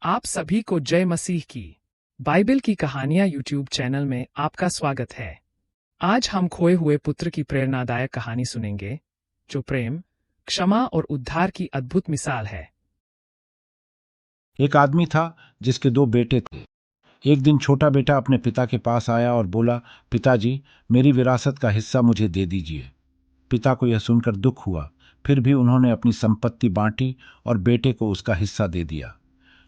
आप सभी को जय मसीह की बाइबल की कहानियां यूट्यूब चैनल में आपका स्वागत है। आज हम खोए हुए पुत्र की प्रेरणादायक कहानी सुनेंगे, जो प्रेम, क्षमा और उद्धार की अद्भुत मिसाल है। एक आदमी था जिसके 2 बेटे थे। एक दिन छोटा बेटा अपने पिता के पास आया और बोला, पिताजी, मेरी विरासत का हिस्सा मुझे दे दीजिए। पिता को यह सुनकर दुख हुआ, फिर भी उन्होंने अपनी संपत्ति बांटी और बेटे को उसका हिस्सा दे दिया।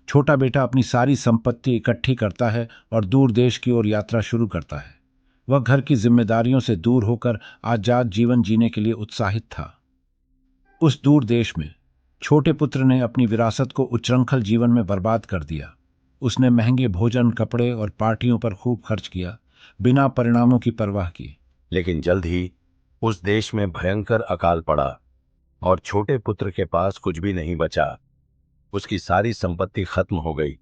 छोटा बेटा अपनी सारी संपत्ति इकट्ठी करता है और दूर देश की ओर यात्रा शुरू करता है। वह घर की जिम्मेदारियों से दूर होकर आजाद जीवन जीने के लिए उत्साहित था। उस दूर देश में छोटे पुत्र ने अपनी विरासत को उच्छृंखल जीवन में बर्बाद कर दिया। उसने महंगे भोजन, कपड़े और पार्टियों पर खूब खर्च किया, बिना परिणामों की परवाह की। लेकिन जल्द ही उस देश में भयंकर अकाल पड़ा और छोटे पुत्र के पास कुछ भी नहीं बचा। उसकी सारी संपत्ति खत्म हो गई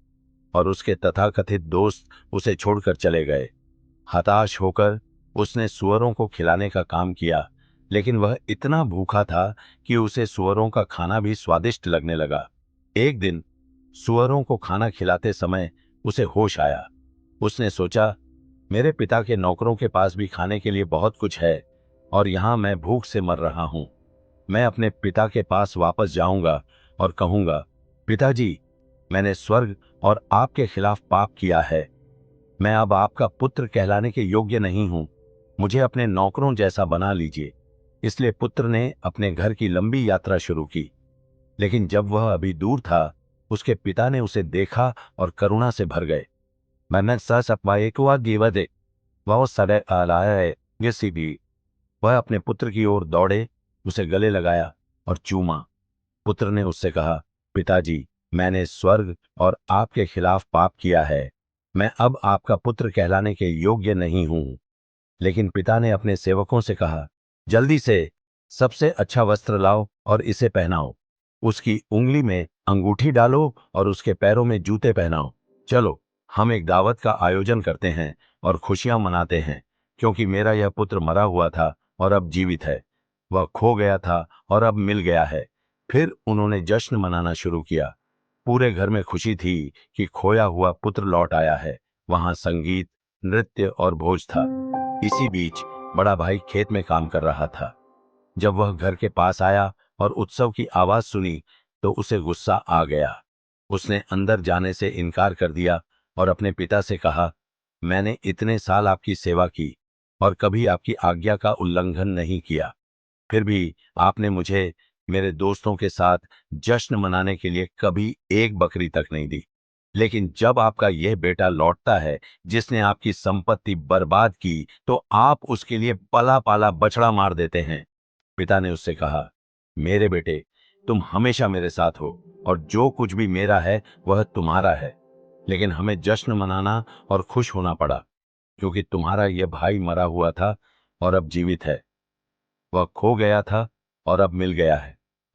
और उसके तथाकथित दोस्त उसे छोड़कर चले गए। हताश होकर उसने सूअरों को खिलाने का काम किया, लेकिन वह इतना भूखा था कि उसे सूअरों का खाना भी स्वादिष्ट लगने लगा। एक दिन सूअरों को खाना खिलाते समय उसे होश आया। उसने सोचा, मेरे पिता के नौकरों के पास भी खाने के लिए बहुत कुछ है और यहाँ मैं भूख से मर रहा हूँ। मैं अपने पिता के पास वापस जाऊंगा और कहूंगा, पिताजी, मैंने स्वर्ग और आपके खिलाफ पाप किया है। मैं अब आपका पुत्र कहलाने के योग्य नहीं हूं। मुझे अपने नौकरों जैसा बना लीजिए। इसलिए पुत्र ने अपने घर की लंबी यात्रा शुरू की। लेकिन जब वह अभी दूर था, उसके पिता ने उसे देखा और करुणा से भर गए। मैंने वह सड़े आलाए किसी भी वह अपने पुत्र की ओर दौड़े, उसे गले लगाया और चूमा। पुत्र ने उससे कहा, पिताजी, मैंने स्वर्ग और आपके खिलाफ पाप किया है। मैं अब आपका पुत्र कहलाने के योग्य नहीं हूं। लेकिन पिता ने अपने सेवकों से कहा, जल्दी से सबसे अच्छा वस्त्र लाओ और इसे पहनाओ। उसकी उंगली में अंगूठी डालो और उसके पैरों में जूते पहनाओ। चलो, हम एक दावत का आयोजन करते हैं और खुशियां मनाते हैं, क्योंकि मेरा यह पुत्र मरा हुआ था और अब जीवित है। वह खो गया था और अब मिल गया है। फिर उन्होंने जश्न मनाना शुरू किया। पूरे घर में खुशी थी कि खोया हुआ पुत्र लौट आया है। वहां संगीत, नृत्य और भोज था। इसी बीच बड़ा भाई खेत में काम कर रहा था। जब वह घर के पास आया और उत्सव की आवाज सुनी, तो उसे गुस्सा आ गया। उसने अंदर जाने से इनकार कर दिया और अपने पिता से कहा, मैंने इतने साल आपकी सेवा की और कभी आपकी आज्ञा का उल्लंघन नहीं किया। फिर भी आपने मुझे मेरे दोस्तों के साथ जश्न मनाने के लिए कभी एक बकरी तक नहीं दी। लेकिन जब आपका यह बेटा लौटता है जिसने आपकी संपत्ति बर्बाद की, तो आप उसके लिए पला पाला बछड़ा मार देते हैं। पिता ने उससे कहा, मेरे बेटे, तुम हमेशा मेरे साथ हो और जो कुछ भी मेरा है वह तुम्हारा है। लेकिन हमें जश्न मनाना और खुश होना पड़ा, क्योंकि तुम्हारा यह भाई मरा हुआ था और अब जीवित है। वह खो गया था और अब मिल गया है।